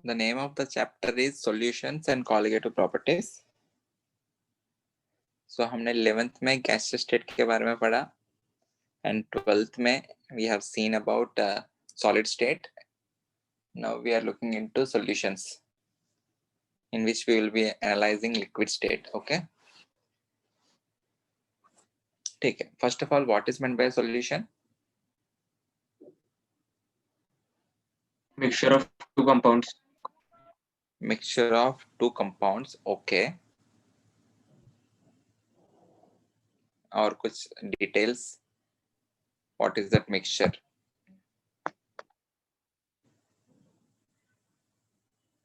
The name of the chapter is Solutions and Colligative Properties. So हमने 11th में gas state के बारे में पढ़ा and 12th में we have seen about solid state. Now we are looking into solutions in which we will be analyzing liquid state. Okay. ठीक है. First of all, what is meant by a solution? Mixture of two compounds. Mixture of two compounds. Okay. और कुछ details. What is that mixture?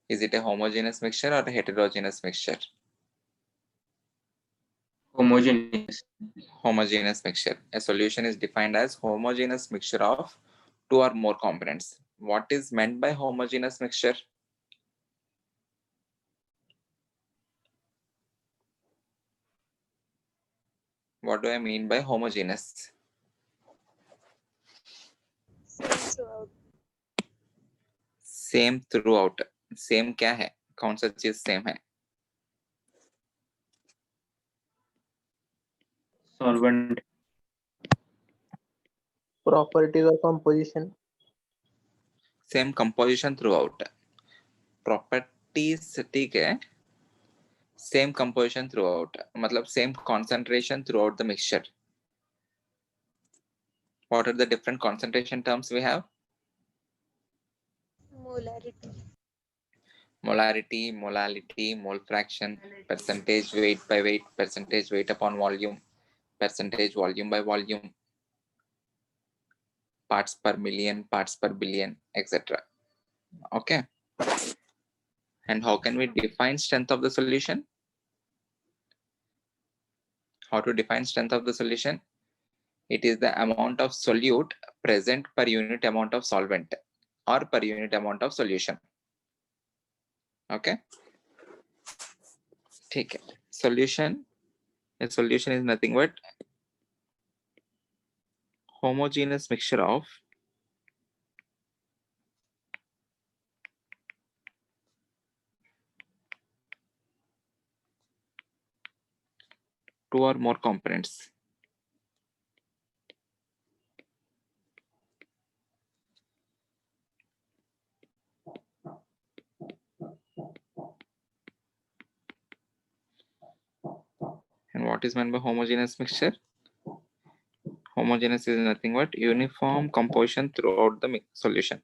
Is it a homogeneous mixture or a heterogeneous mixture? Homogeneous. Homogeneous mixture. A solution is defined as homogeneous mixture of two or more components. What is meant by homogeneous mixture? What do I mean by homogeneous? Same throughout. Same क्या है? कौन सा चीज same है? Solvent. Properties or composition. Same composition throughout. Properties ठीक है. Same composition throughout. मतलब same concentration throughout the mixture. What are the different concentration terms we have? Molarity, molality, mole fraction, percentage weight by weight, percentage weight upon volume, percentage volume by volume, parts per million, parts per billion, etc. Okay. And how can we define strength of the solution? How to define strength of the solution? It is the amount of solute present per unit amount of solvent or per unit amount of solution. Okay. ठीक है. Solution. A solution is nothing but homogeneous mixture of two or more components. And what is meant by homogeneous mixture? Homogeneous is nothing but uniform composition throughout the solution.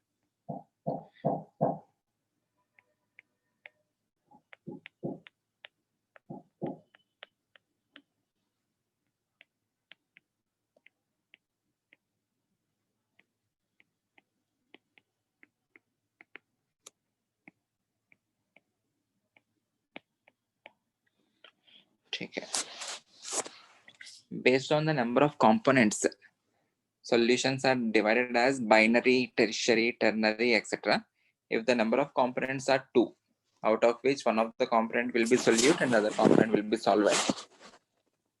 ठीक है. Based on the number of components, solutions are divided as binary, tertiary, ternary, etc. If the number of components are 2, out of which one of the component will be solute and the other component will be solvent,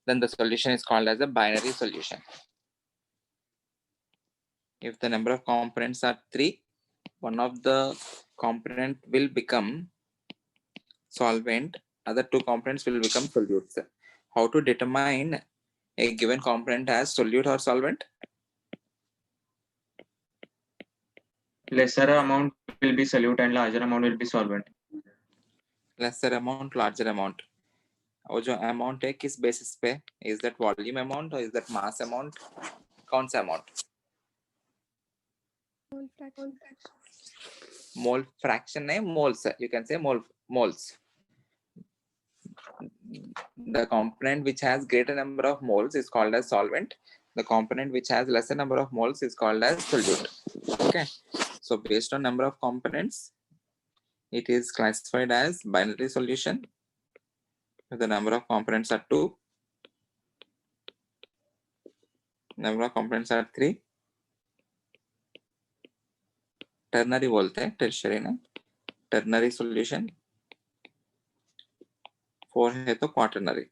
then the solution is called as a binary solution. If the number of components are 3, one of the component will become solvent, other two components will become solutes. How to determine a given component as solute or solvent? Lesser amount will be solute and larger amount will be solvent. Lesser amount, larger amount. और जो amount है किस basis पे? Is that volume amount or is that mass amount? कौन सा amount? Mole fraction नहीं, moles. You can say moles. The component which has greater number of moles is called as solvent. The component which has lesser number of moles is called as solute. Okay. So based on number of components, it is classified as binary solution. If the number of components are 2, number of components are 3. Ternary बोलते हैं, tertiary ना. Ternary solution. 4 है तो quaternary.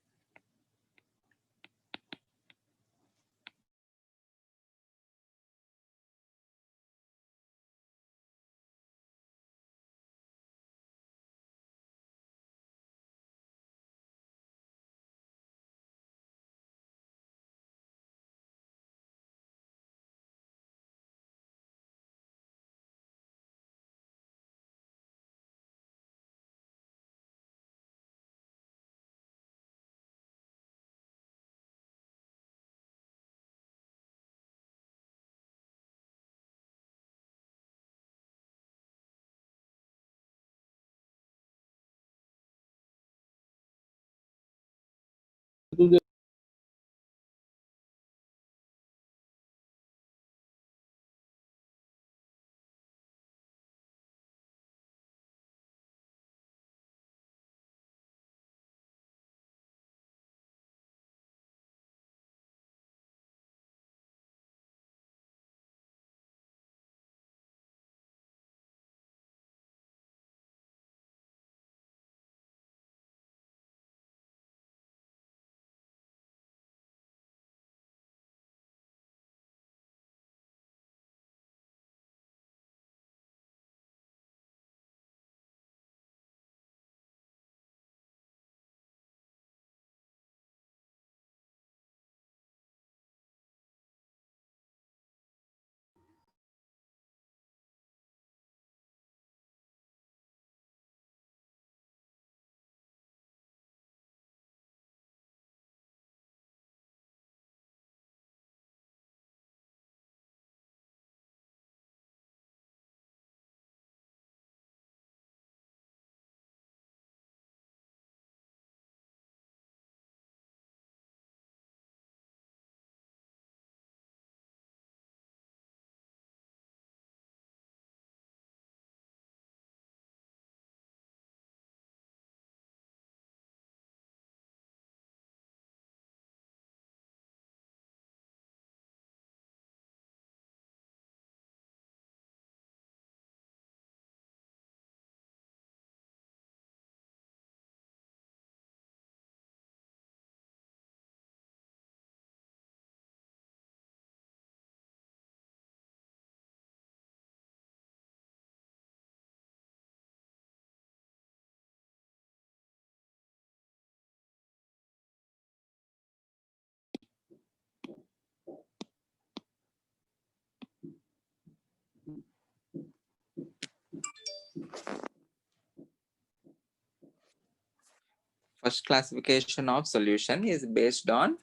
first classification of solution is based on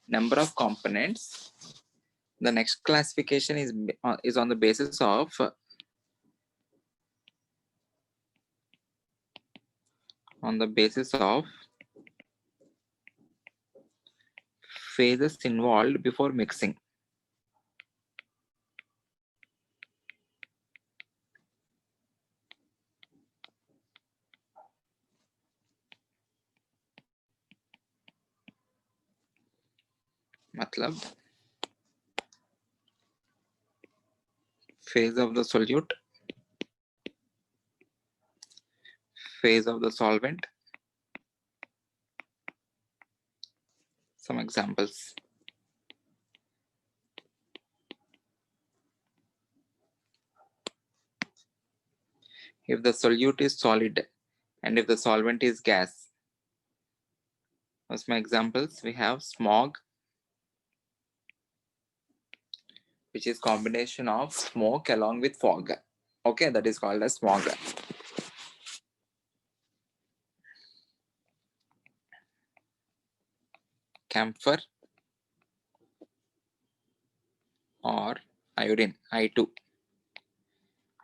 number of components. The next classification is on the basis of phases involved before mixing. मतलब phase of the solute, phase of the solvent. Some examples. If the solute is solid and if the solvent is gas. What's my examples? We have smog, which is combination of smoke along with fog. Okay, that is called as smog. Camphor or iodine, I2.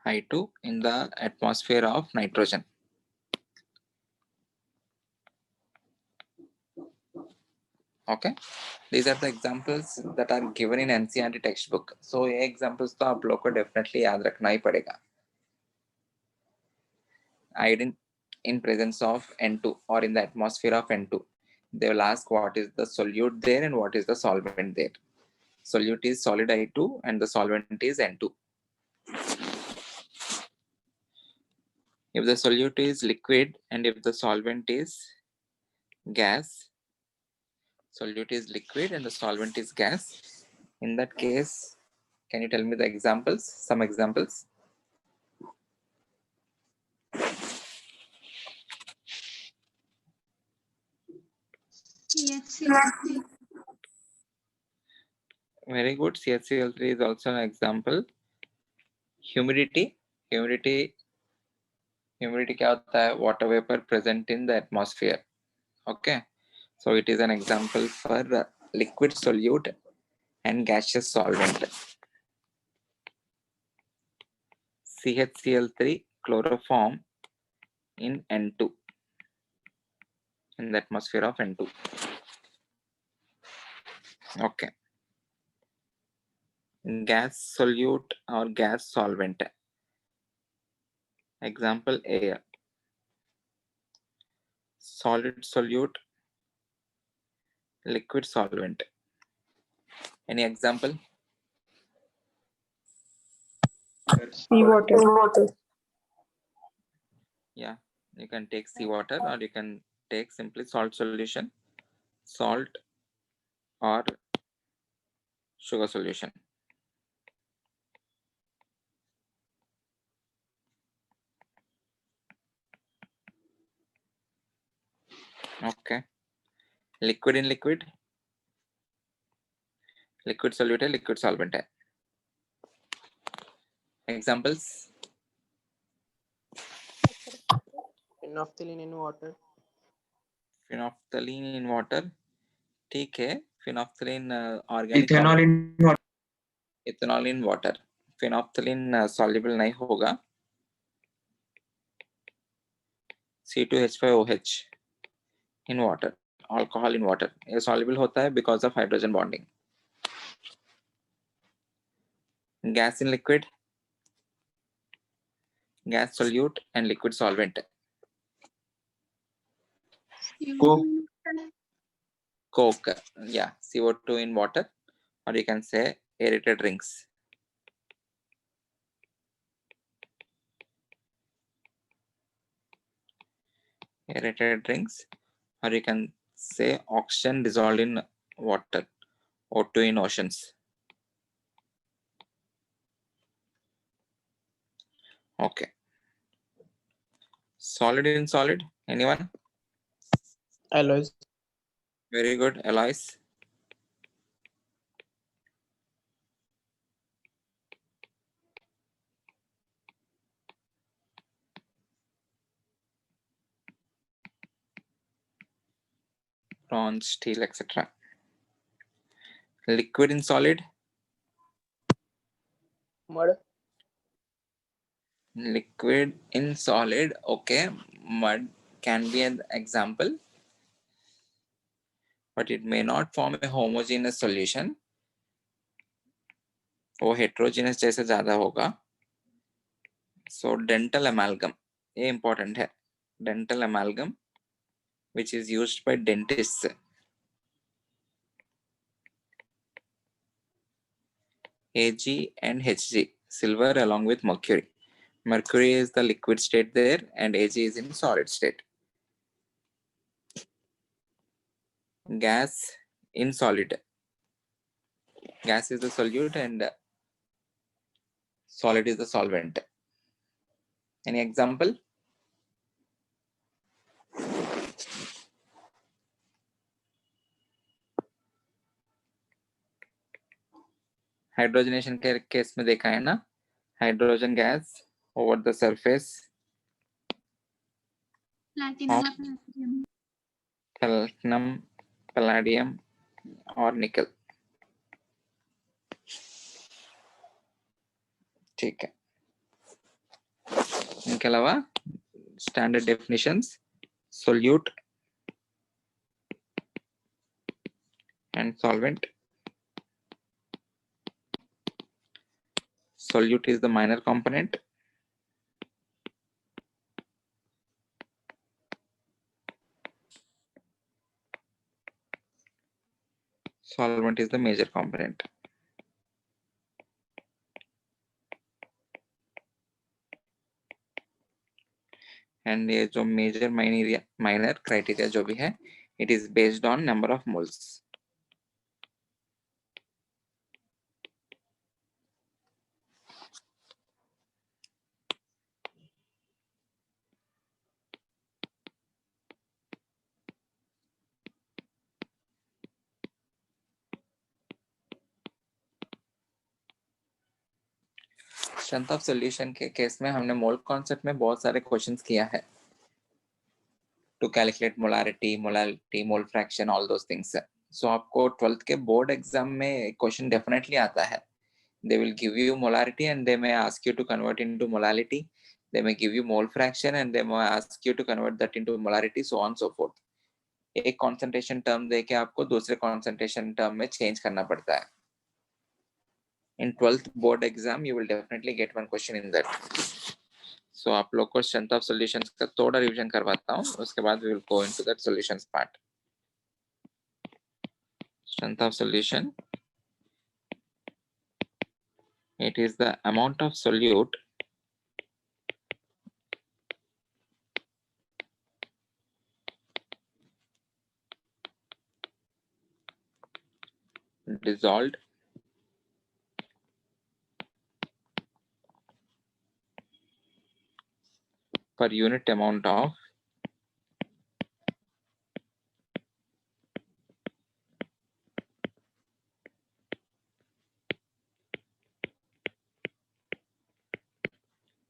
I2 in the atmosphere of nitrogen. Okay, these are the examples that are given in NCERT textbook. So ये examples तो आप लोग को definitely याद रखना ही पड़ेगा. Iodine in presence of N2 or in the atmosphere of N2. They will ask what is the solute there and what is the solvent there. Solute is solid I2 and the solvent is N2. If the solute is liquid and if the solvent is gas, solute is liquid and the solvent is gas. In that case, can you tell me the examples? Some examples. CHCl3. Very good. CHCl3 is also an example. Humidity. Humidity क्या होता है? Water vapor present in the atmosphere. Okay. So it is an example for liquid solute and gaseous solvent. CHCl3 chloroform in N2, in the atmosphere of N2. Okay. Gas solute or gas solvent. Example A. Solid solute, liquid solvent. Any example? Seawater. Yeah, you can take seawater or you can take simply salt solution, salt or sugar solution. Okay. Liquid in liquid. Liquid solute, liquid solvent. Examples? Phenolphthalein in water. Phenolphthalein in water. ठीक है. Phenolphthalein organic Ethanol in water. ethanol in water. Phenolphthalein soluble नहीं होगा. C2H5OH in water. Alcohol in water. ये soluble होता है because of hydrogen bonding. Gas in liquid. Gas solute and liquid solvent. Coke. Yeah, CO2 in water, or you can say aerated drinks. Aerated drinks, or you can say oxygen dissolved in water, O2 in oceans. Okay. Solid in solid. Anyone? Alloys. Very good. Alloys. bronze, steel, etc. Liquid in solid. Mud. Liquid in solid. Okay, mud can be an example, but it may not form a homogeneous solution. वो heterogeneous जैसे ज्यादा होगा. So dental amalgam, ये important है. Dental amalgam, which is used by dentists. Ag and Hg, silver along with mercury. Mercury is the liquid state there, and Ag is in solid state. Gas in solid. Gas is the solute and solid is the solvent. Any example? Hydrogenation के case में देखा है ना, hydrogen gas over the surface platinum, palladium और nickel. ठीक है. इनके अलावा standard definitions, solute and solvent. Solute is the minor component. Solvent is the major component. And ये जो major minor criteria जो भी है, it is based on number of moles. Strength of solution के केस में हमने मोल कॉन्सेप्ट में बहुत सारे क्वेश्चंस किया है. To calculate molarity, mole fraction, all those things. So आपको 12th के बोर्ड एग्जाम में क्वेश्चन डेफिनेटली आता है. They will give you molarity and they may ask you to convert into molality. They may give you mole fraction and they may ask you to convert that into molarity, so on so forth. एक concentration term देके आपको दूसरे concentration term में change करना पड़ता है. In 12th board exam, you will definitely get one question in that. So आप लोग को strength of solutions का थोड़ा revision करवाता हूँ. उसके बाद we will go into that solutions part. Strength of solution. It is the amount of solute dissolved per unit amount of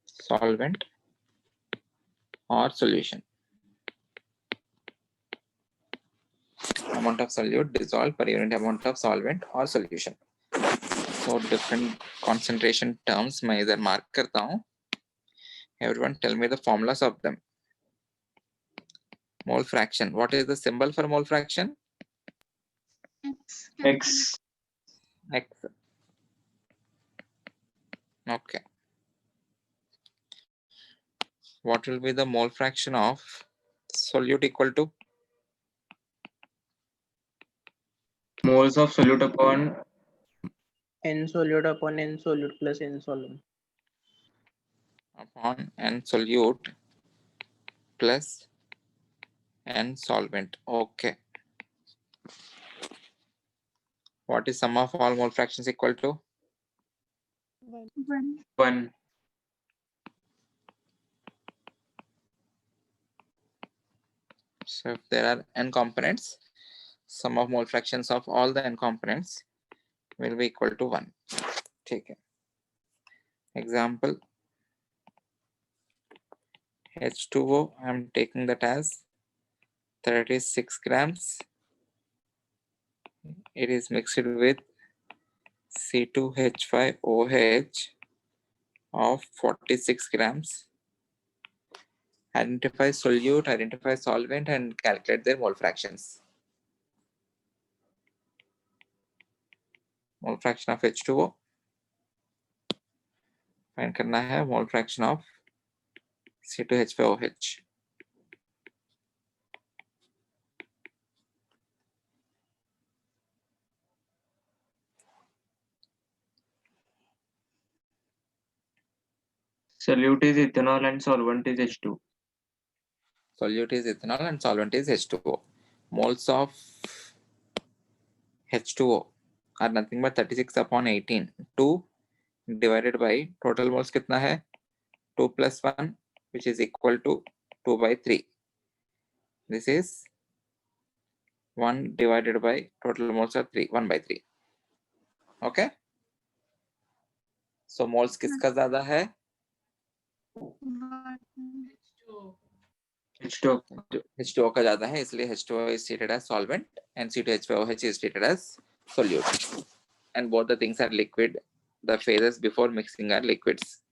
solvent or solution. Amount of solute dissolved per unit amount of solvent or solution. So different concentration terms मैं इधर mark करता हूँ. Everyone tell me the formulas of them. Mole fraction. What is the symbol for mole fraction? X. X. Okay. What will be the mole fraction of solute equal to? Moles of solute upon N solute upon N solute plus N solvent. Upon N solute plus N solvent. Okay. What is sum of all mole fractions equal to? 1. So if there are n components, sum of mole fractions of all the n components will be equal to 1. ठीक है. Example, H2O, I am taking that as 36 grams it is mixed with C2H5OH of 46 grams. Identify solute, identify solvent, and calculate their mole fractions. Mole fraction of H2O. Find करना है mole fraction of C2H5OH. Solute is ethanol and solvent is H2. Solute is ethanol and solvent is H2O. Moles of H2O are nothing but 36 upon 18. 2 divided by total moles कितना है? 2 plus 1, which is equal to 2 by 3. This is 1 divided by total moles are 3, 1 by 3. Okay? So moles किसका ज्यादा है? H2O. H2O का ज्यादा है, इसलिए H2O is treated as solvent and C2H5OH is treated as solute. And both the things are liquid. The phases before mixing are liquids.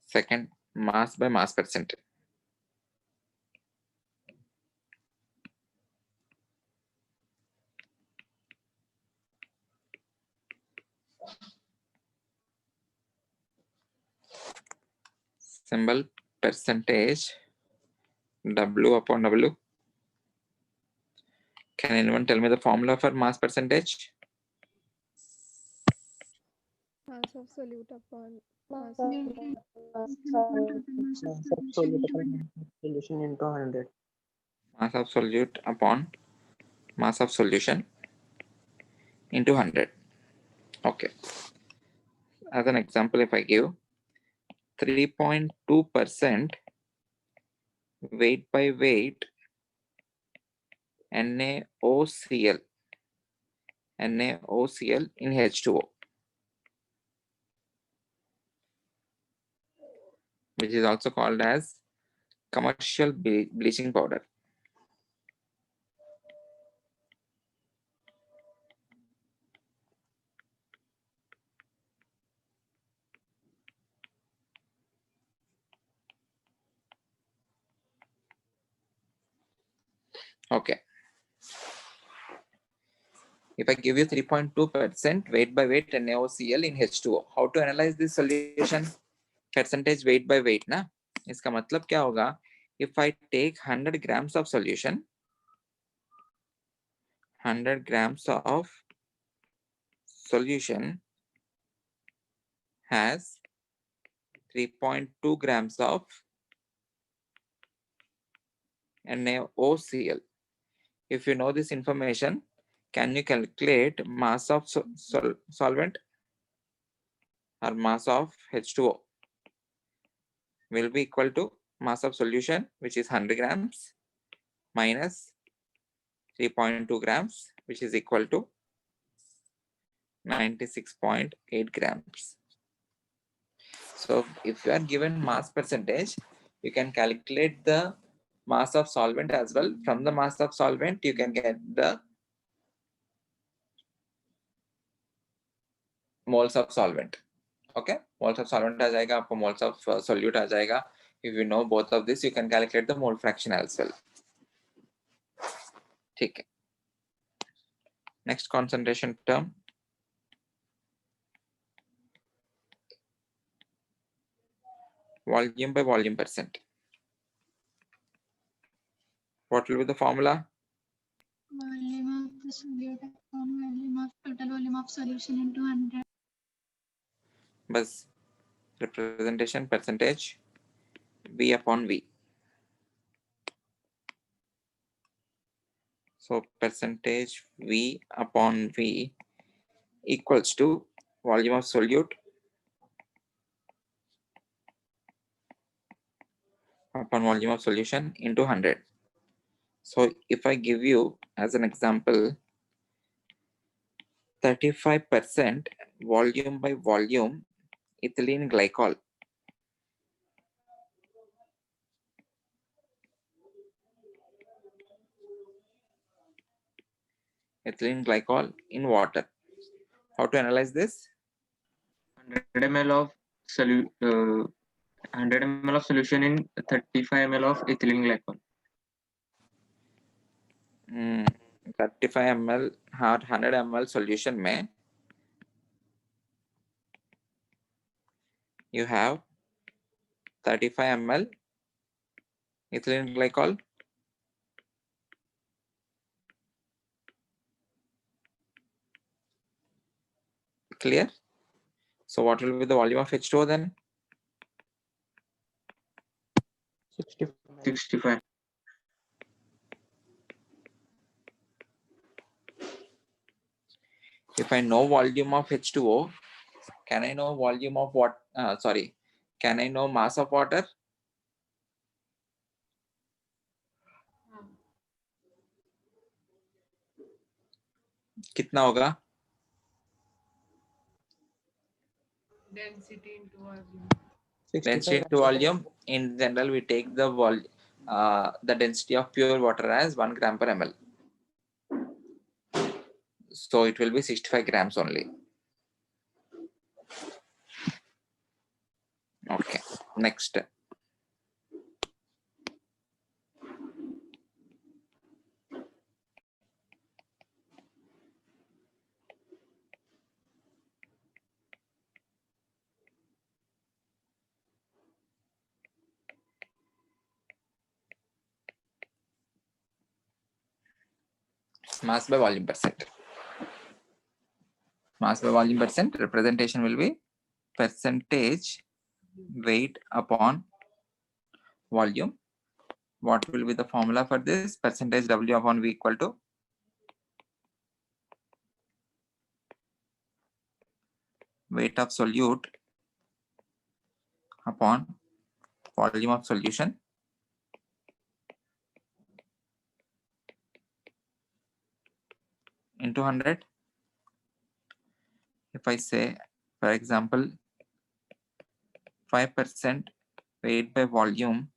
Second, mass by mass percent. Symbol percentage W upon W. Can anyone tell me the formula for mass percentage? Mass of solute upon mass Solution into 100. Mass of solute upon mass of solution into 100. Okay. As an example, if I give 3.2% weight by weight NaOCl in H2O, which is also called as commercial bleaching powder. Okay. If I give you 3.2% weight by weight NaOCl in H2O, how to analyze this solution? Percentage weight by weight ना, इसका मतलब क्या होगा? If I take 100 grams of solution, 100 grams of solution has 3.2 grams of NaOCl. If you know this information, can you calculate mass of solvent or mass of H2O? Will be equal to mass of solution, which is 100 grams, minus 3.2 grams, which is equal to 96.8 grams. So if you are given mass percentage, you can calculate the mass of solvent as well. From the mass of solvent, you can get the moles of solvent. Okay, moles of solvent आ जाएगा, आपको moles of solute आ जाएगा. If you know both of this, you can calculate the mole fraction as well. ठीक है. Next concentration term. Volume by volume percent. What will be the formula? Volume of the solute upon volume of total volume of solution into 100. बस representation percentage V upon V. So percentage V upon V equals to volume of solute upon volume of solution into 100. So if I give you as an example 35% volume by volume ethylene glycol, ethylene glycol in water. How to analyze this? 100 ml of 100 ml of solution in 35 ml of ethylene glycol. 35 ml और 100 ml solution में you have 35 ml ethylene glycol. Clear? So what will be the volume of H2O then? 65. 65. If I know volume of H2O, can I know volume of what? Can I know mass of water? कितना होगा? Density into volume. 65 Density into volume. In general, we take the density of pure water as 1 gram per ml. So it will be 65 grams only. Okay, next. Mass by volume percent. Mass by volume percent representation will be percentage weight upon volume. What will be the formula for this? Percentage W upon V equal to weight of solute upon volume of solution into 100. If I say, for example, 5% weight by volume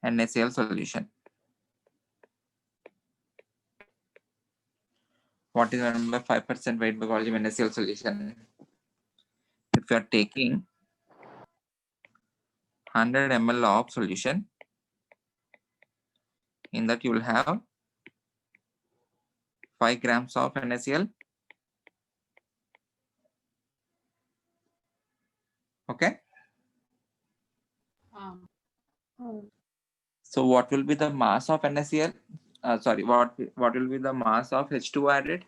NaCl solution. What is meant by 5% weight by volume NaCl solution? If you are taking 100 ml of solution, in that you will have 5 grams of NaCl. Okay. So what will be the mass of NaCl? What will be the mass of H2O added?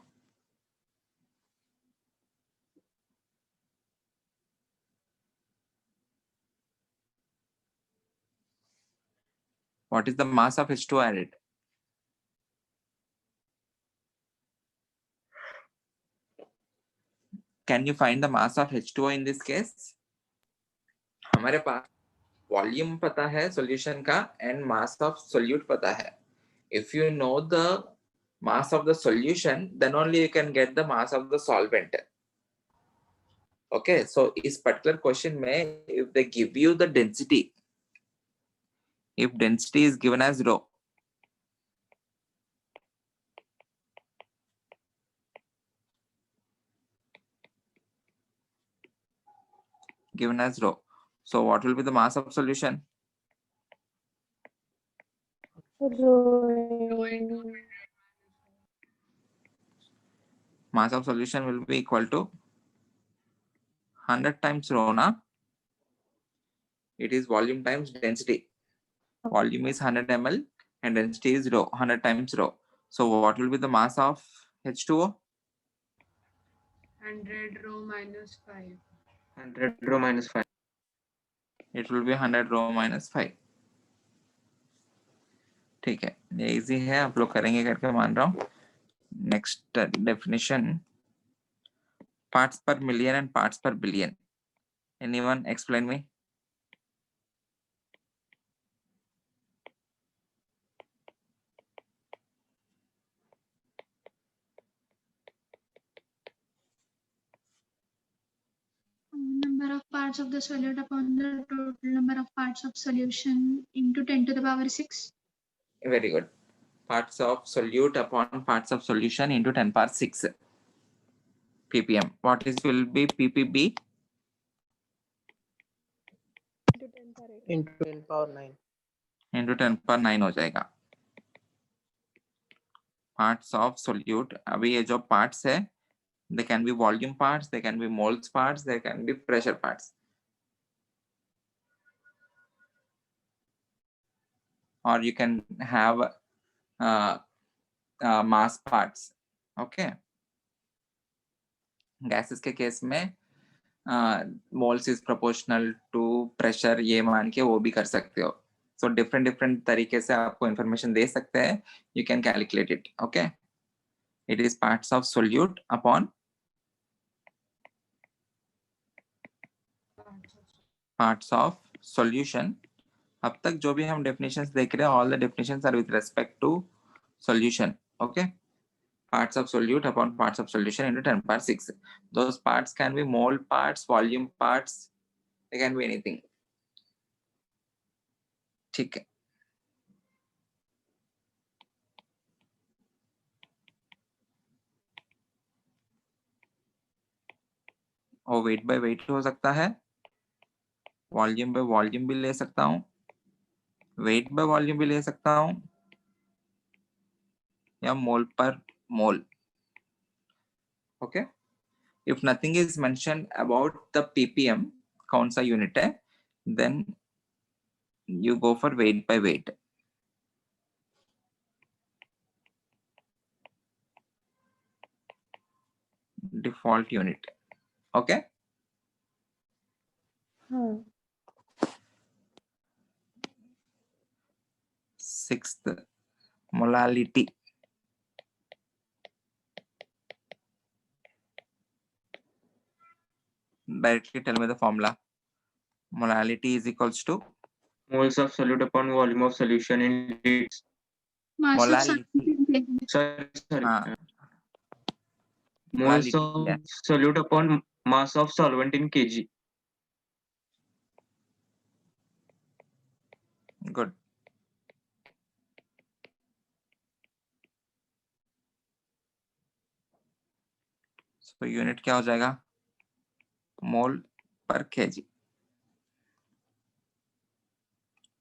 What is the mass of H2O added? Can you find the mass of H2O in this case? हमारे पास volume पता है solution का and mass of solute पता है. If you know the mass of the solution, then only you can get the mass of the solvent. Okay, so इस particular question में if they give you the density, if density is given as rho, given as rho, so what will be the mass of solution? Mass of solution will be equal to 100 times rho, na? It is volume times density. Volume is 100 ml and density is rho, 100 times rho. So what will be the mass of H2O? 100 rho minus 5. 100 rho minus 5. It will be 100 rho minus 5. ठीक है, ये easy है, आप लोग करेंगे करके मान रहा हूँ. Next definition, parts per million and parts per billion. Anyone explain me? Number of parts of the solute upon the total number of parts of solution into 10 to the power 6. Very good. Parts of solute upon parts of solution into 10 power 6 ppm. What is will be ppb? into 10 power 8. into 10 power 9. Into 10 power 9 हो जाएगा. Parts of solute. अभी ये जो parts है, they can be volume parts, they can be moles parts, they can be pressure parts. Or you can have mass parts. Okay. Gases के case में moles is proportional to pressure, ये मान के वो भी कर सकते हो. So different तरीके से आपको information दे सकते हैं. You can calculate it. Okay. It is parts of solute upon parts of solution. अब तक जो भी हम definitions देख रहे हैं, all the definitions are with respect to solution. Okay. Parts of solute upon parts of solution into 10 power 6. Those parts can be mole parts, volume parts, they can be anything. ठीक है. और weight by weight हो सकता है, volume by volume भी ले सकता हूँ, weight by वॉल्यूम भी ले सकता हूँ, या मोल पर मोल. Okay. If nothing is mentioned about the ppm, कौन सा यूनिट है, then you go for weight by weight. Default unit. Okay. Sixth, molality. Directly tell me the formula. Molality is equals to Moles of solute upon volume of solution in liters. Mass of Molality. solute in kg. Sorry. हाँ. Moles Molality of है. solute upon mass of solvent in kg. Good. So unit क्या हो जाएगा, मोल per kg,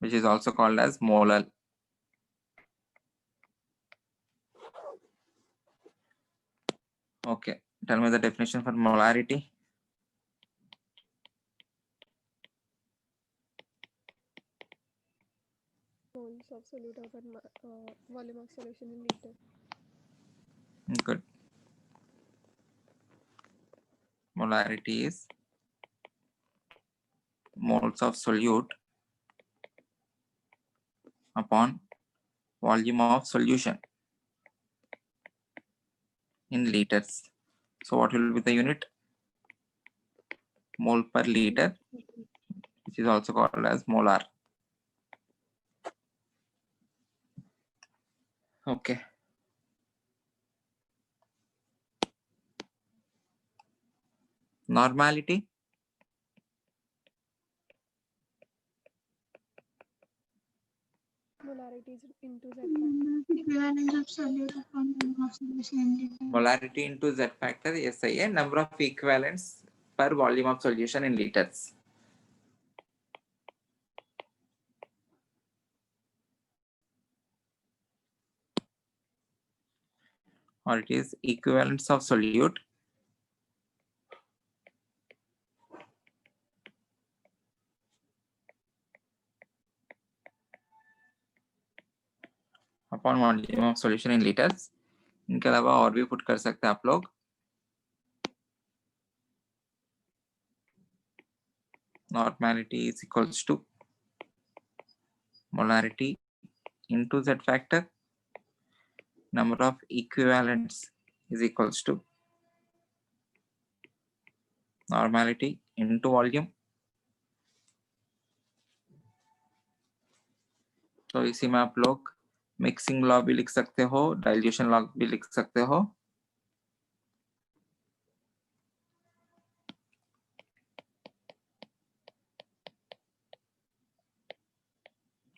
which is also called as molal. Okay, tell me the definition for molarity. Moles of solute upon volume of solution in liter. Good. Molarity is moles of solute upon volume of solution in liters. So what will be the unit? Mole per liter, which is also called as molar. Okay. Normality. Molarity is into Z factor. Equivalence of solute upon volume of solution in liter. Molarity into Z factor. Yes, I am. Number of equivalents per volume of solution in liters. Or it is equivalence of solute upon volume of solution in liters. इनके अलावा और भी put कर सकते हैं आप लोग. Normality is equals to molarity into Z factor. Number of equivalents is equals to normality into volume. तो इसी में आप लोग मिक्सिंग लॉ भी लिख सकते हो, डाइल्यूशन लॉ भी लिख सकते हो.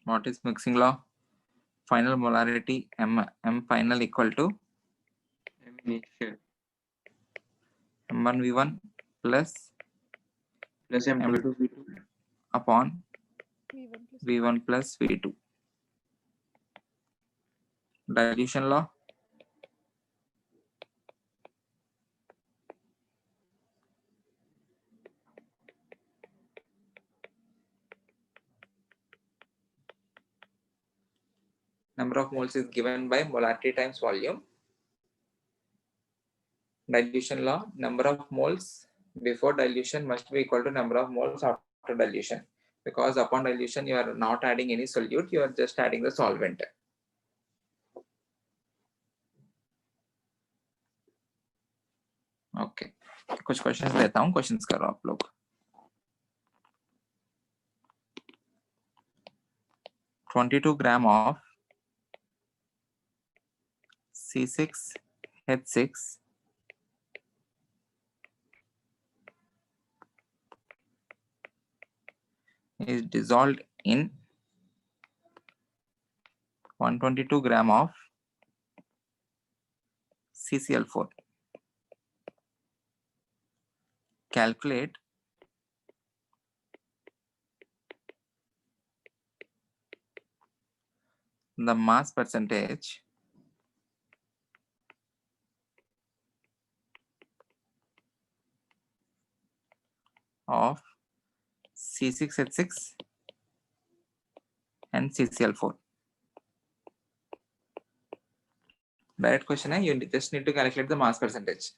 What is mixing law? final molarity m final equal to M initial m1 v1 plus plus M2 m2 v2 upon V1 plus v1 plus v2. Dilution law. Number of moles is given by molarity times volume. Dilution law, number of moles before dilution must be equal to number of moles after dilution, because upon dilution you are not adding any solute, you are just adding the solvent. Okay कुछ questions लेता हूँ, questions करो आप लोग. $22 grams of C6H6 is dissolved in 122 grams of CCl4. Calculate the mass percentage of C6H6 and CCl4. Direct question है, you just need to calculate the mass percentage.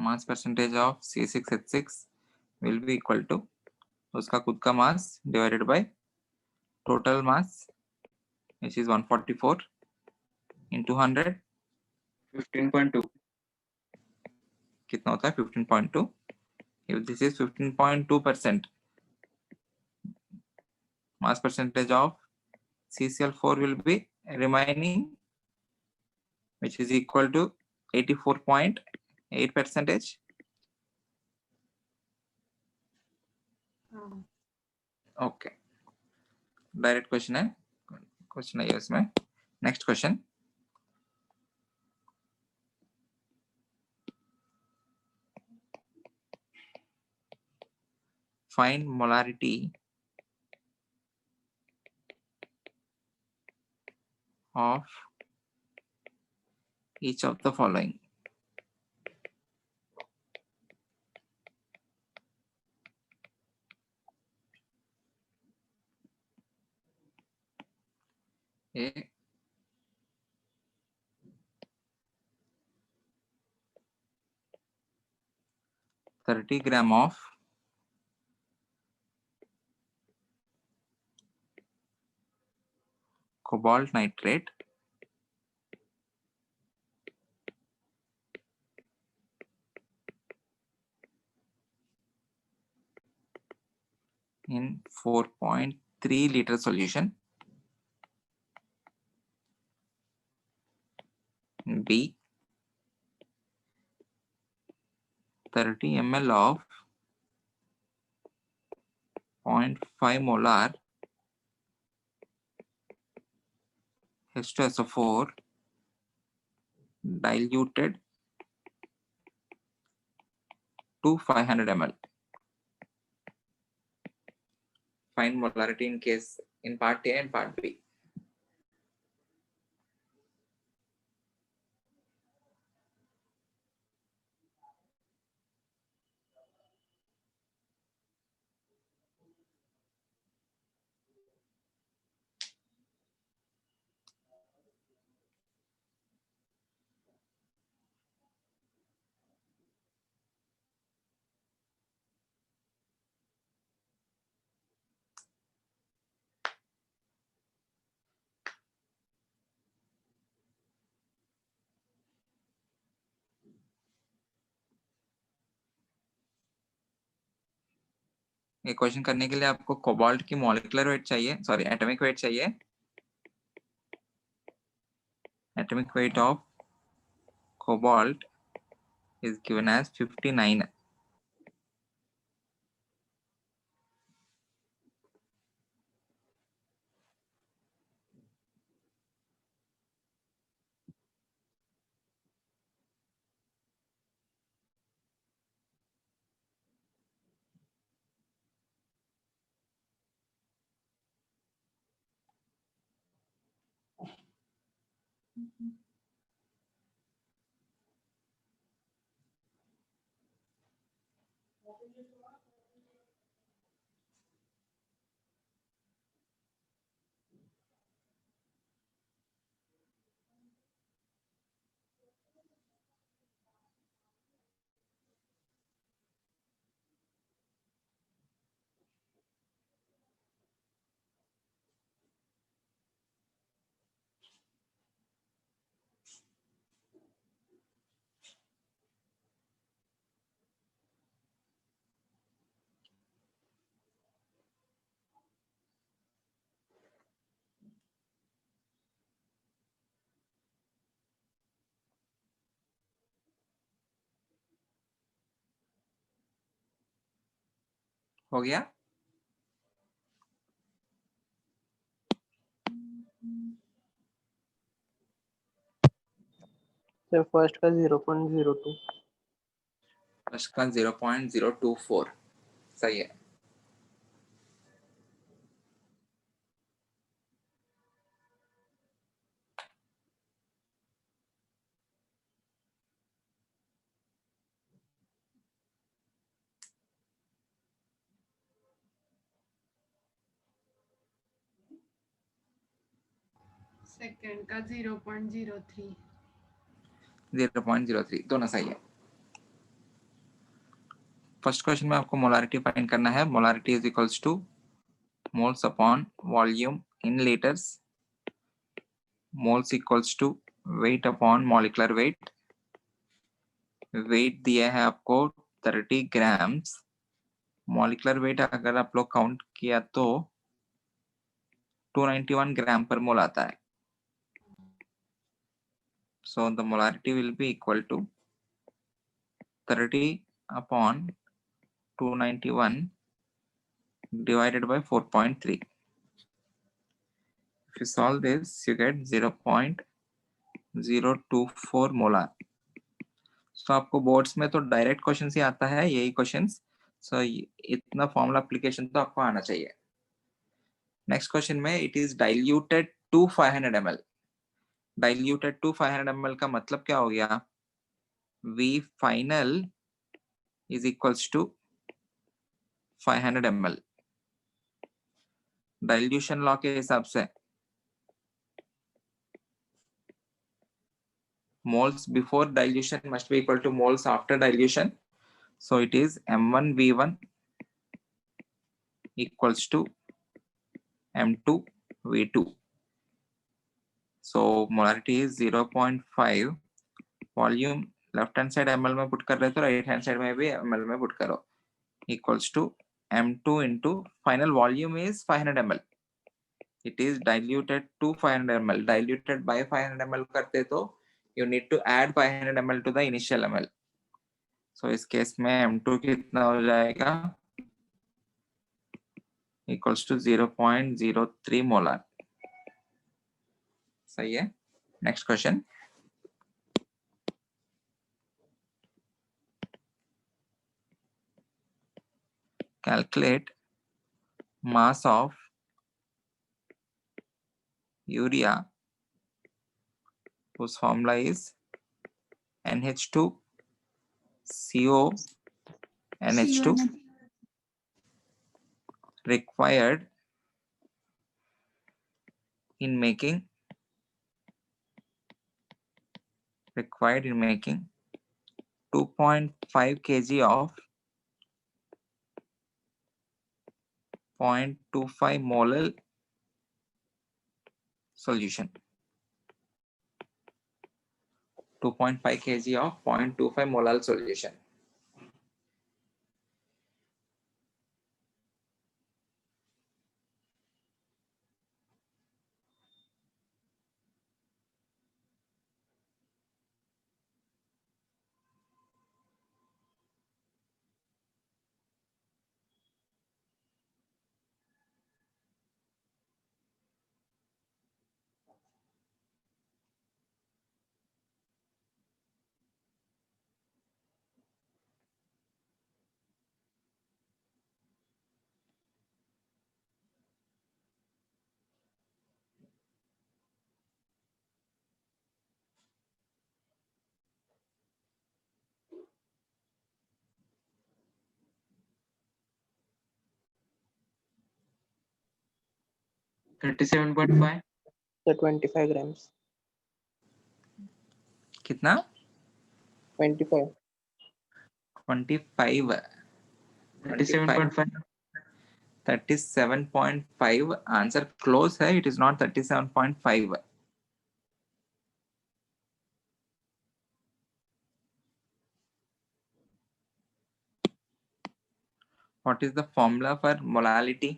Mass percentage of C6H6 will be equal to उसका खुद का mass divided by total mass, which is 144 into 100. 15.2. कितना होता है 15.2. If this is 15.2%, mass percentage of CCl4 will be remaining, which is equal to 84.8%. Okay. Direct question है, question है इसमें. Next question. Find molarity of each of the following. A 30 grams of cobalt nitrate in 4.3 liter solution. B 30 ml of 0.5 molar H2SO4 diluted to 500 ml. Find molarity in case in part A and part B. ये question करने के लिए आपको cobalt की molecular weight चाहिए, sorry atomic weight चाहिए। Atomic weight of cobalt is given as 59. हो गया? सर फर्स्ट का 0.02। फर्स्ट का 0.024 सही है। सेकंड का 0.03। 0.03 दोनों सही है। फर्स्ट क्वेश्चन में आपको मोलारिटी फाइंड करना है। Molarity is equals to moles upon volume in litres, moles equals to weight upon molecular weight. Weight दिया है आपको 30 ग्राम्स, मॉलिक्यूलर वेट अगर आप लोग काउंट किया तो 291 ग्राम पर मोल आता है। So the molarity will be equal to 30 upon 291 divided by 4.3. If you solve this, you get 0.024 molar. So आपको बोर्ड्स में तो डायरेक्ट क्वेश्चन ही आता है यही क्वेश्चंस। सो इतना फॉर्मूला एप्लीकेशन तो आपको आना चाहिए। नेक्स्ट क्वेश्चन में it is diluted to 500 ml। Diluted to 500 ml का मतलब क्या हो गया? V final is equals to 500 ml। Dilution law के हिसाब से moles before dilution must be equal to moles after dilution. So it is M1V1 equals to M2V2. So molarity is 0.5. Volume left hand side ml में put कर रहे तो right hand side में भी ml में पुट करो, equals to M2 into final volume is 500 ml. It is diluted to 500 ml. Diluted by 500 ml करते तो you need to add 500 ml to the initial ml. So इस case में M2 कितना हो जाएगा? Equals to 0.03 molar. सही है। Next question, calculate mass of urea whose formula is NH2CO NH2 required in making 2.5 kg of 0.25 molar solution. 2.5 kg of 0.25 molar solution. 37.5. So 25 grams. कितना? 25. 25. 37.5. 37.5 answer close है. It is not 37.5. What is the formula for molality?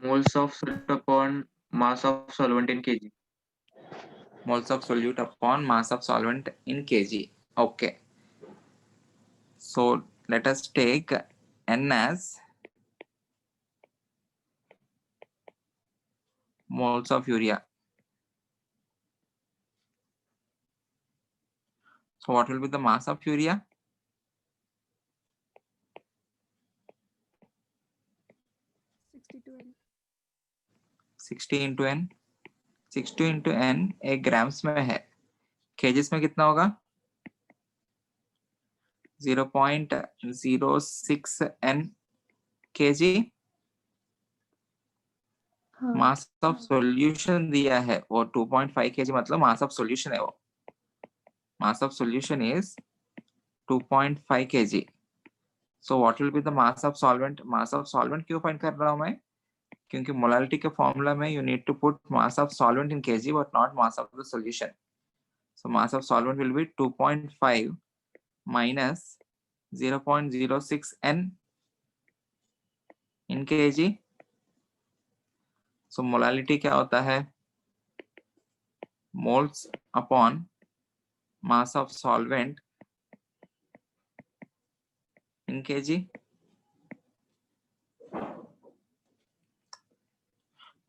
Moles of solute upon mass of solvent in kg. Moles of solute upon mass of solvent in kg. Okay. So let us take N as moles of urea. So what will be the mass of urea? 62 N. 60 into N. 60 into N एक grams में है. Kgs में कितना होगा? 0.06 N kg. Mass of solution दिया है वो 2.5 kg, मतलब मास ऑफ सॉल्यूशन है वो. Mass of solution is 2.5 kg. So what will be the mass of solvent? Mass of solvent क्यों फाइंड कर रहा हूं मैं? क्योंकि मोलालिटी के फॉर्मूला में you need to put mass of solvent in kg but not mass of the solution. So mass of solvent will be 2.5 minus 0.06 N in kg. So molality क्या होता है? Moles upon mass of solvent in kg.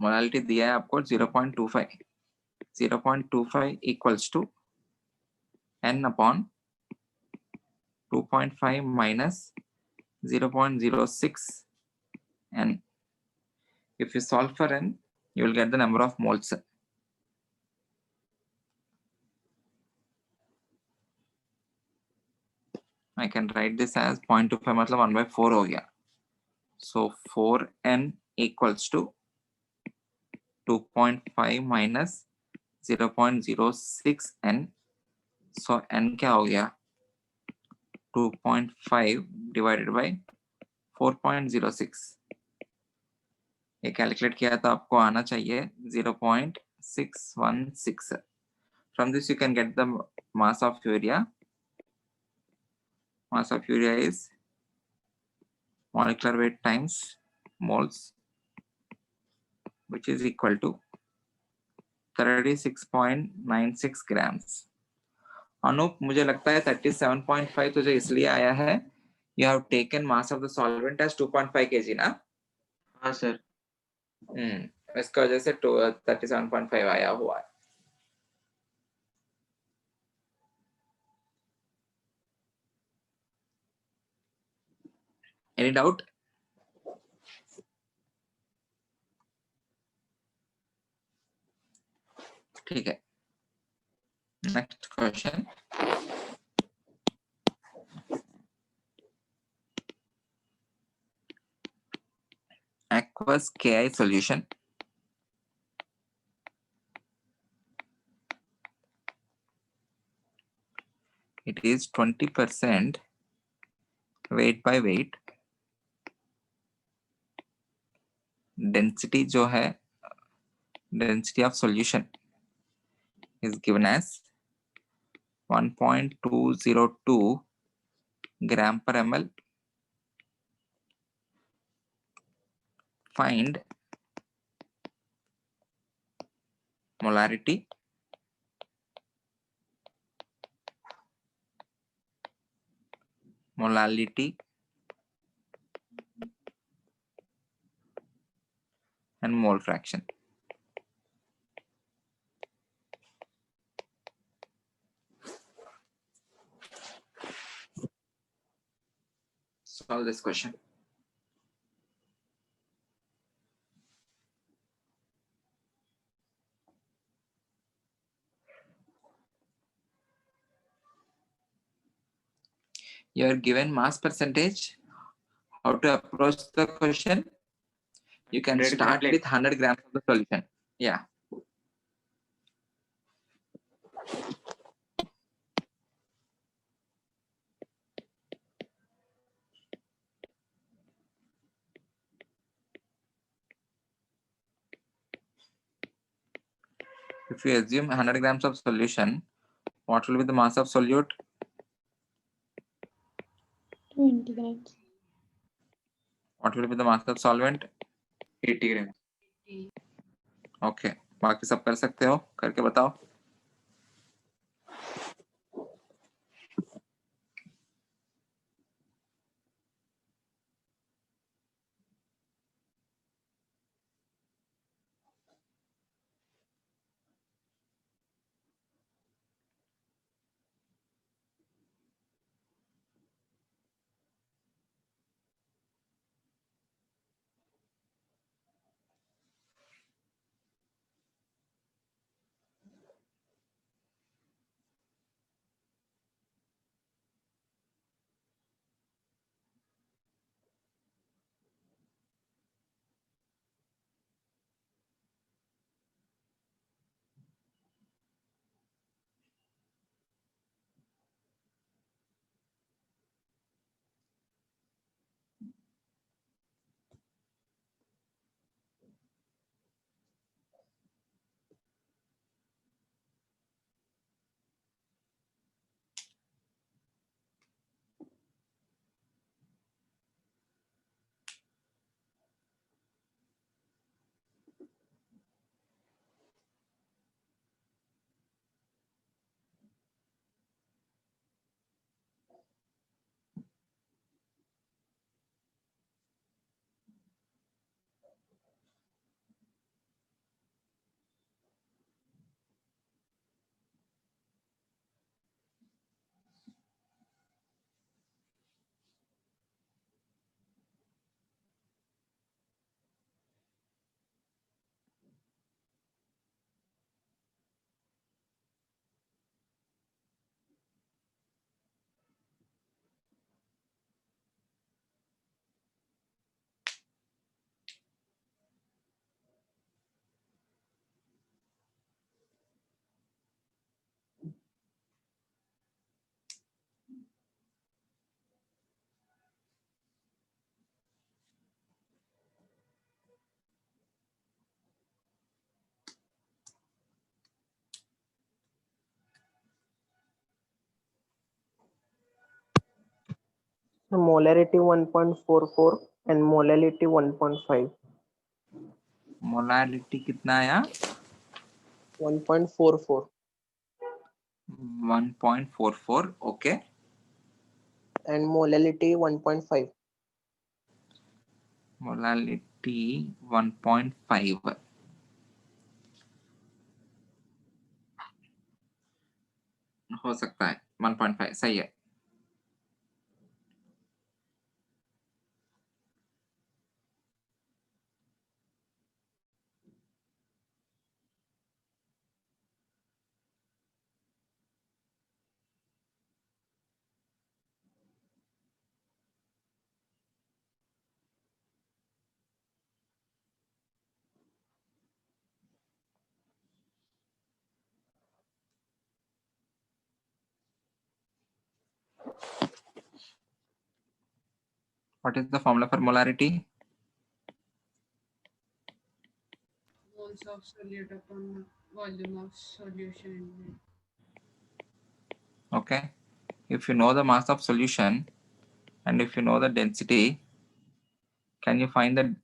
Molality दिया है आपको 0.25. 0.25 equals to N upon 2.5 minus 0.06 N. If you solve for N, you will get the number of moles. I can write this as 0.25 मतलब 1/4 हो गया. So 4N equals to 2.5 minus 0.06 N. So N क्या हो गया? 2.5 divided by 4.06. ये calculate किया तो आपको आना चाहिए 0.616. From this you can get the mass of urea. Mass of urea is molecular weight times moles, which is equal to 36.96 grams. Anoop, मुझे लगता है 37.5 तुझे इसलिए आया है, you have taken mass of the solvent as 2.5 kg ना? हाँ sir. इसका वजह से 37.5 आया हुआ है. Any doubt? ठीक है. Next question. Aqueous Ki solution. It is 20% weight by weight. Density जो है, density of solution is given as 1.202 gram per ml. Find molarity, and mole fraction. Solve this question. You are given mass percentage. How to approach the question? You can 100 gram start plate. with 100 grams of the solution. Yeah. If you assume 100 grams of solution, what will be the mass of solute? 20 grams. What will be the mass of solvent? 80 grams. Okay. बाकी सब कर सकते हो, करके बताओ. So molarity 1.44 and molality 1.5. Molarity कितना आया? 1.44 1.44. Okay. and molality 1.5. Molarity 1.5. हो सकता है. 1.5 सही है. What is the formula for molarity? Moles of solute upon volume of solution. Okay. If you know the mass of solution and if you know the density, can you find the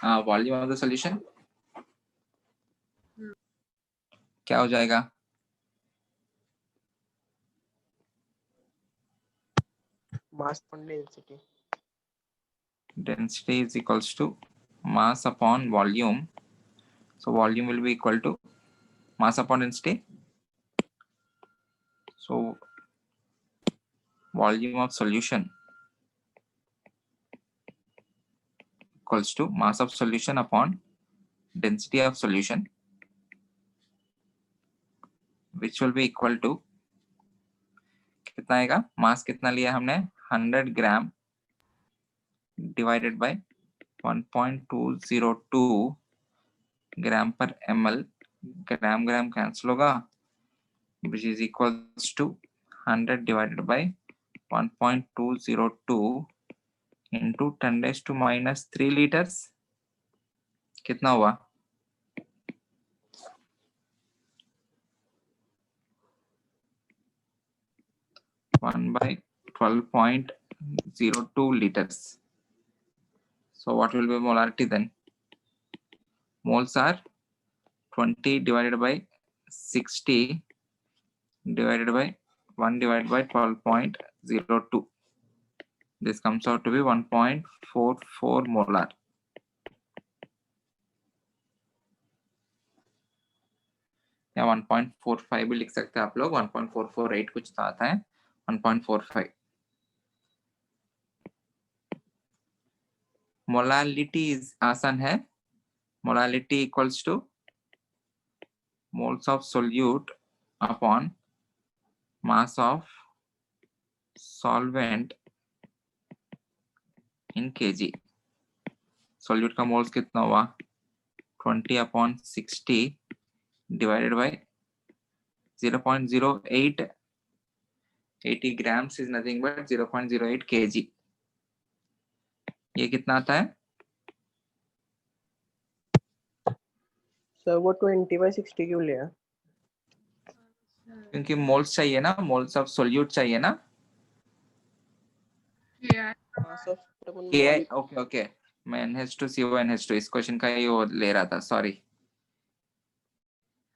volume of the solution? क्या हो जाएगा? Mass upon density. Density is equals to mass upon volume. So volume will be equal to mass upon density. So volume of solution equals to mass of solution upon density of solution, which will be equal to कितना आएगा? मास कितना लिया हमने? 100 ग्राम divided by 1.202 ग्राम पर ml, ग्राम gram cancel होगा, which is equals to 100 divided by 1.202 into 10 raised to minus 3 liters. कितना हुआ? One by 12.02 liters. So what will be molarity then? Moles are 20 divided by 60 divided by 1 divided by 12.02. This comes out to be 1.44 molar. या 1.45 भी लिख सकते हैं आप लोग, 1.448 कुछ तो आता है, 1.45. मोलालिटी आसान है. Molality equals to moles of solute upon mass of solvent in kg. solute का moles कितना हुआ? 20/60 divided by 0.08. 80 grams is nothing but 0.08 kg. ये कितना आता है? सर वो 20/60 क्यों लिया? क्योंकि मोल्स चाहिए ना, मोल्स ऑफ सोल्यूट चाहिए ना. Yeah. हाँ सर तो अपन के मॉल ओके ओके, मैं NH2 CO NH2 इस क्वेश्चन का ये वो ले रहा था, सॉरी.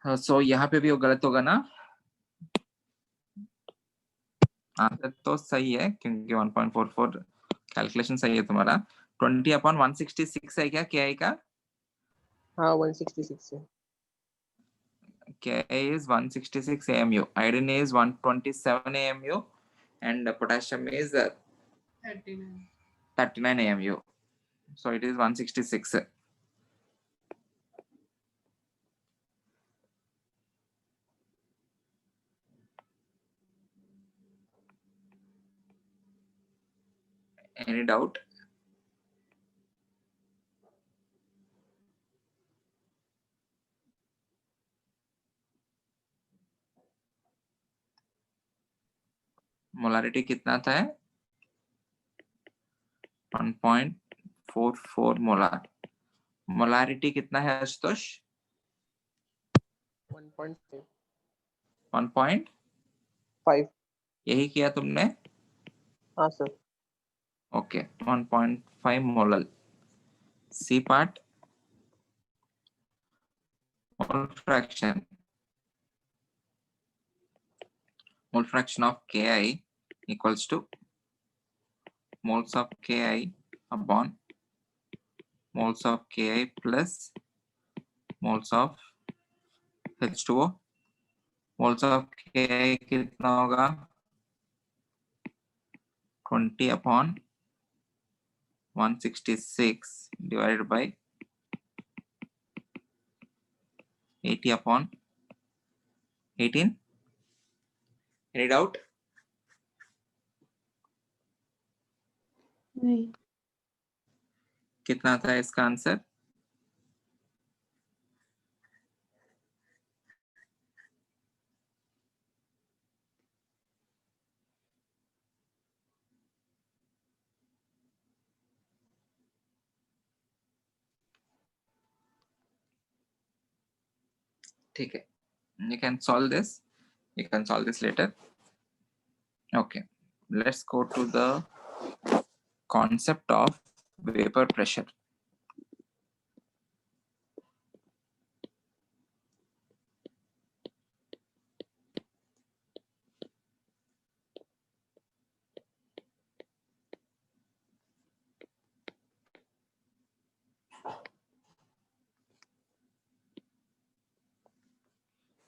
सो यहाँ पे भी वो गलत होगा ना. आंसर तो सही है क्योंकि 1.44 कैलकुलेशन सही है तुम्हारा. 20/166 है क्या KI का? हाँ 166 है. Ka is 166 AMU, iodine is 127 AMU, and potassium is 39. 39 AMU. So it is 166. Any doubt? Molarity कितना था है? 1.44 मोलार. मोलारिटी कितना है आशुतोष? 1.5. 1.5. यही किया तुमने? हाँ सर. Okay, 1.5 molal. C part mole fraction of Ki equals to moles of Ki upon moles of Ki plus moles of H2O. moles of Ki कितना होगा? 20/166 divided by 80/18. Any doubt? नहीं. कितना था इसका आंसर? ठीक है, you can solve this. You can solve this later. Okay, let's go to the concept of vapor pressure.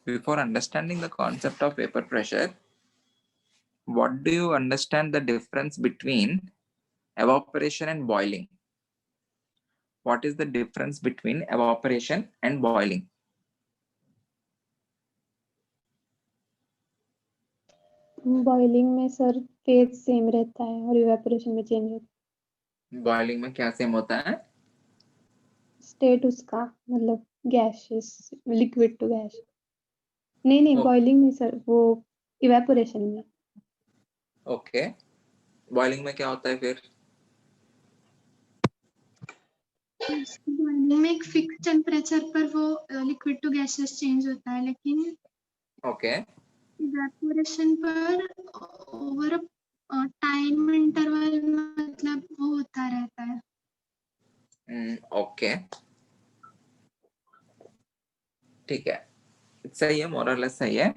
Before understanding the concept of vapor pressure, what do you understand the difference between evaporation and boiling? What is the difference between evaporation and boiling? Boiling में sir phase same रहता है और evaporation में change होता Boiling में क्या same होता है? स्टेट उसका मतलब गैसेस लिक्विड टू गैस नहीं Oh. बॉइलिंग नहीं सर वो इवेपोरेशन में ओके, बॉइलिंग में क्या होता है फिर? बॉइलिंग में एक फिक्स टेम्परेचर पर वो लिक्विड टू गैसेस चेंज होता है, लेकिन ओके, इवेपोरेशन पर ओवर टाइम इंटरवल मतलब वो होता रहता है। ओके, ठीक है, सही है, मोर और लेस सही है।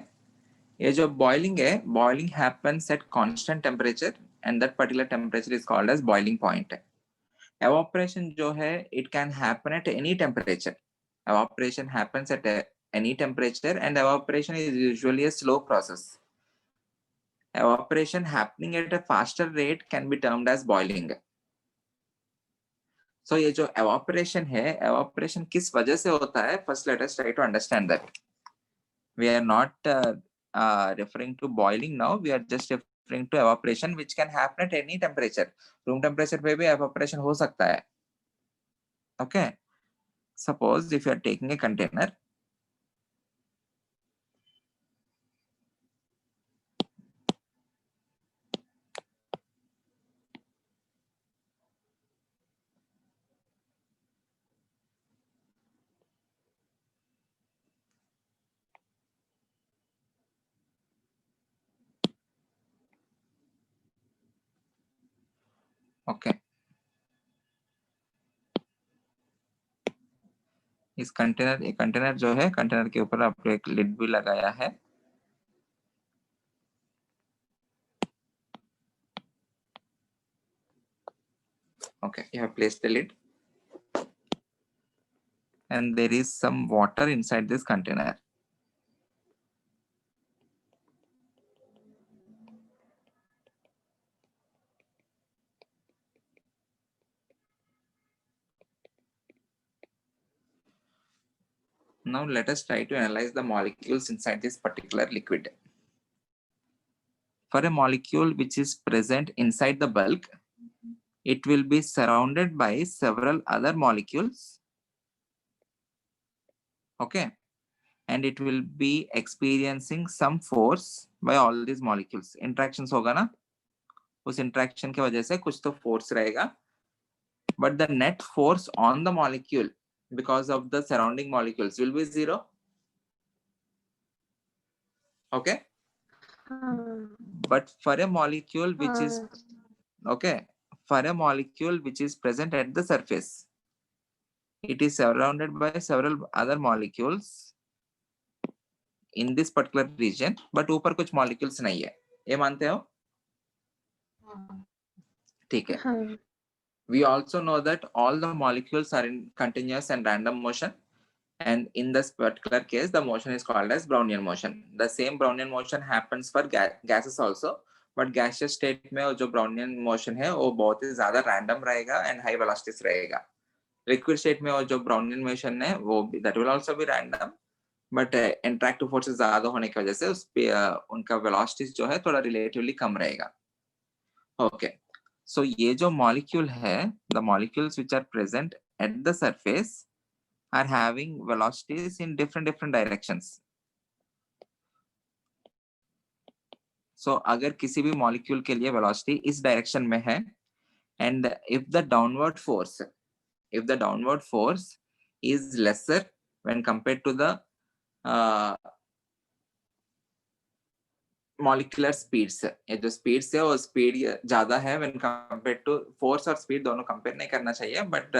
ये जो बॉइलिंग है, boiling happens at constant temperature and that particular temperature is called as boiling point. Evaporation जो है, it can happen at any temperature. Evaporation happens at any temperature and evaporation is usually a slow process. Evaporation happening at a faster rate can be termed as boiling. So ये जो evaporation है, evaporation किस वजह से होता है? First let us try to understand that. We are not referring to boiling now, we are just referring to evaporation which can happen at any temperature. Room temperature पे भी evaporation हो सकता है. Okay, suppose if you are taking a container, okay, इस container जो है, container के ऊपर आपने एक लिड भी लगाया है। Okay, you have placed the lid and there is some water inside this container. Now let us try to analyze the molecules inside this particular liquid. For a molecule which is present inside the bulk, it will be surrounded by several other molecules. Okay, and it will be experiencing some force by all these molecules. Interactions होगा ना, उस interaction की वजह से कुछ तो force रहेगा, but the net force on the molecule because of the surrounding molecules will be zero. Okay, but for a molecule which is okay, for a molecule which is present at the surface, it is surrounded by several other molecules in this particular region, but ऊपर कुछ molecules नहीं है, ये मानते हो? ठीक है. We also know that all the molecules are in continuous and random motion, and in this particular case the motion is called as Brownian motion. The same Brownian motion happens for gases also, but gaseous state में जो Brownian motion है वो बहुत ही ज़्यादा random रहेगा and high velocities रहेगा. Liquid state में वो जो Brownian motion है वो that will also be random, but interactive forces ज़्यादा होने की वजह से उस पे उनका velocities जो है थोड़ा relatively कम रहेगा. Okay, so ये जो molecule है, the molecules which are present at the surface are having velocities in different directions. So अगर किसी भी molecule के लिए velocity इस direction में है, and if the downward force is lesser when compared to the molecular speeds, ये जो speeds है वो speed ज़्यादा है when compared to force और speed दोनों compare नहीं करना चाहिए, but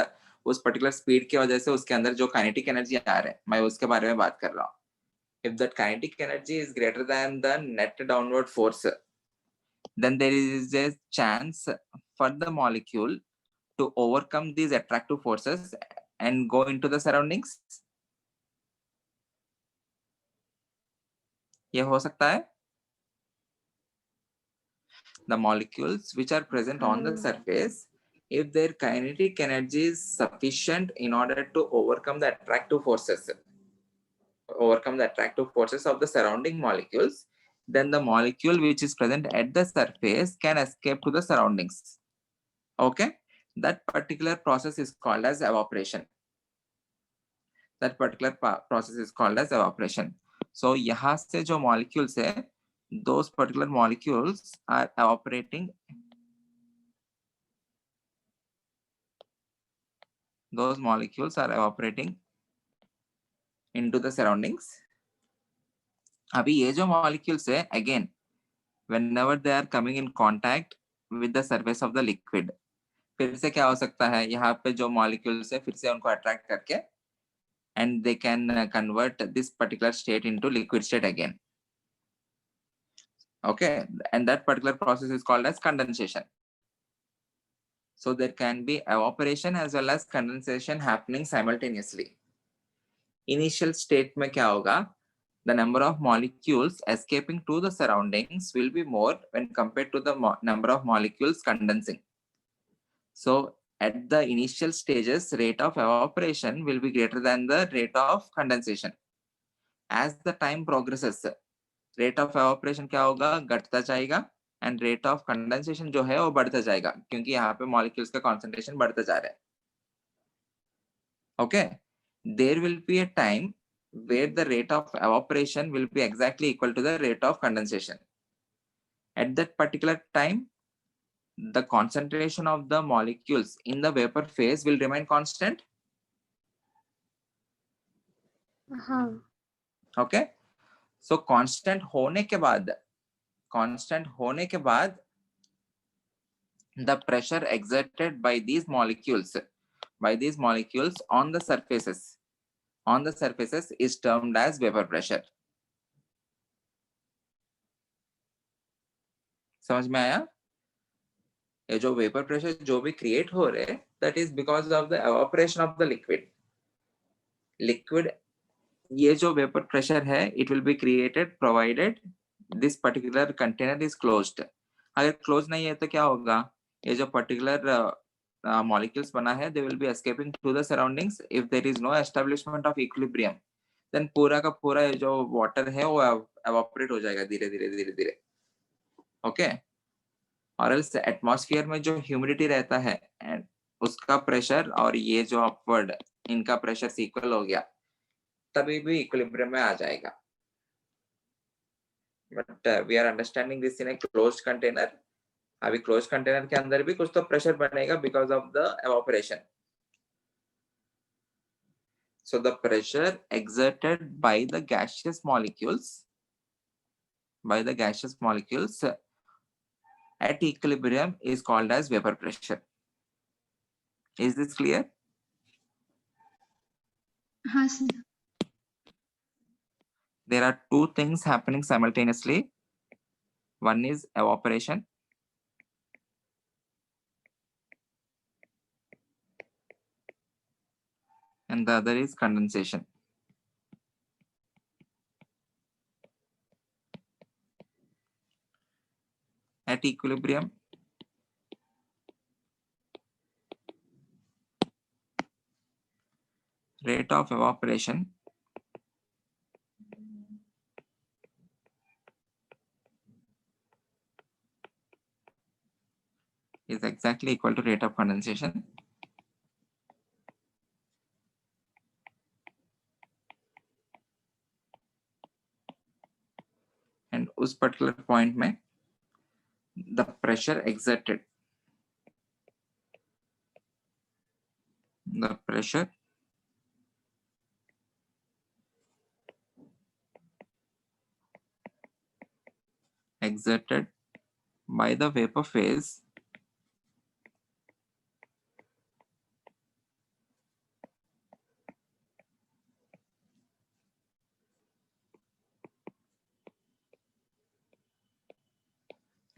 उस particular speed की वजह से उसके अंदर जो kinetic energy आ रहा है, मैं उसके बारे में बात कर रहा हूँ. If that kinetic energy is greater than the net downward force, then there is a chance for the molecule to overcome these attractive forces and go into the surroundings. ये हो सकता है? The molecules which are present on the surface, if their kinetic energy is sufficient in order to overcome the attractive forces of the surrounding molecules, then the molecule which is present at the surface can escape to the surroundings. Okay, that particular process is called as evaporation. that particular process is called as evaporation. So यहाँ से जो molecules है, those particular molecules are evaporating. Those molecules are evaporating into the surroundings. अभी ये जो molecules है, again, whenever they are coming in contact with the surface of the liquid, फिर से क्या हो सकता है, यहाँ पे जो molecules है फिर से उनको attract करके and they can convert this particular state into liquid state again. Okay, and that particular process is called as condensation. So there can be evaporation as well as condensation happening simultaneously. Initial state में क्या होगा, the number of molecules escaping to the surroundings will be more when compared to the number of molecules condensing. So at the initial stages, rate of evaporation will be greater than the rate of condensation. As the time progresses, rate of evaporation क्या होगा, घटता जाएगा, and rate of condensation जो है वो बढ़ता जाएगा, क्योंकि यहाँ पे molecules का concentration बढ़ता जा रहा है. Okay, there will be a time where the rate of evaporation will be exactly equal to the rate of condensation. At that particular time, the concentration of the molecules in the vapor phase will remain constant. हाँ. Okay, so constant होने के बाद the pressure exerted by these molecules on the surfaces is termed as vapor pressure. समझ में आया? ये जो vapor pressure जो भी create हो रहे, that is because of the evaporation of the liquid. ये जो vapor pressure है, it will be created provided this particular container is closed. अगर close नहीं है तो क्या होगा, ये जो particular molecules बना है, they will be escaping to the surroundings. If there is no establishment of equilibrium, then पूरा का पूरा ये जो water है वो evaporate हो जाएगा धीरे-धीरे. Okay, और else atmosphere में जो humidity रहता है and उसका pressure और ये जो upward इनका pressure equal हो गया, तभी भी equilibrium में आ जाएगा. But we are understanding this in a closed container. अभी closed container के अंदर भी कुछ तो pressure बनेगा because of the evaporation. So the pressure exerted by the gaseous molecules at equilibrium is called as vapor pressure. Is this clear? हाँ sir. There are two things happening simultaneously. One is evaporation. And the other is condensation. At equilibrium, rate of evaporation is exactly equal to rate of condensation. And उस particular point में the pressure exerted by the vapor phase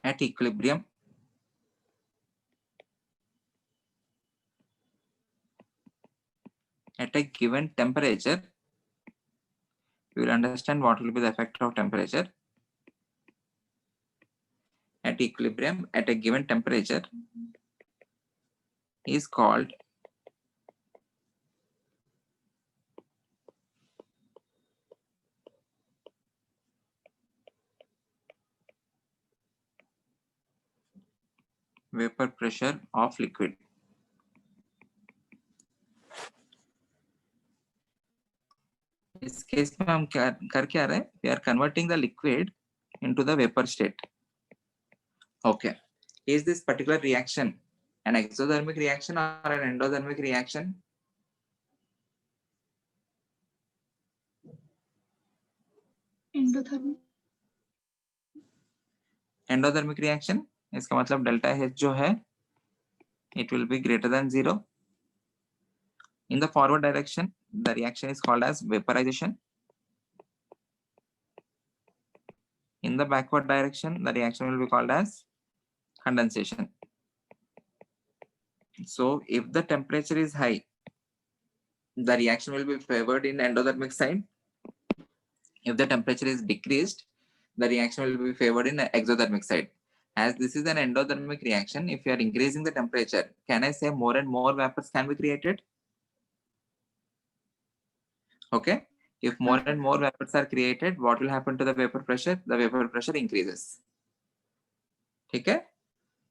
at equilibrium at a given temperature. You will understand what will be the effect of temperature. At equilibrium at a given temperature is called vapor pressure of liquid. इसमें हम कर क्या रहे हैं? We are converting the liquid into the vapor state. Okay. Is this particular reaction an exothermic reaction or an endothermic reaction? Endothermic. Endothermic reaction. इसका मतलब delta H जो है, it will be greater than 0. In the forward direction, the reaction is called as vaporization. In the backward direction, the reaction will be called as condensation. So if the temperature is high, the reaction will be favored in endothermic side. If the temperature is decreased, the reaction will be favored in exothermic side. As this is an endothermic reaction, if you are increasing the temperature, can I say more and more vapors can be created? Okay. If more and more vapors are created, what will happen to the vapor pressure? The vapor pressure increases. Okay.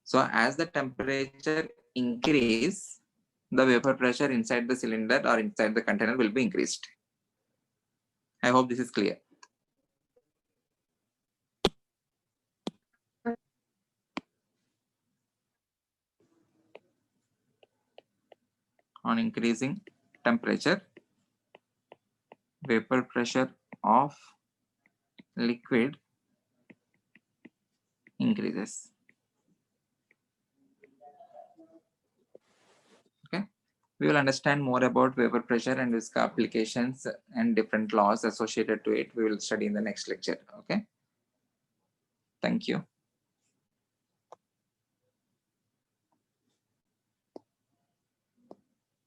So as the temperature increase, the vapor pressure inside the cylinder or inside the container will be increased. I hope this is clear. On increasing temperature, vapor pressure of liquid increases. Okay, we will understand more about vapor pressure and its applications and different laws associated to it. We will study in the next lecture. Okay, thank you.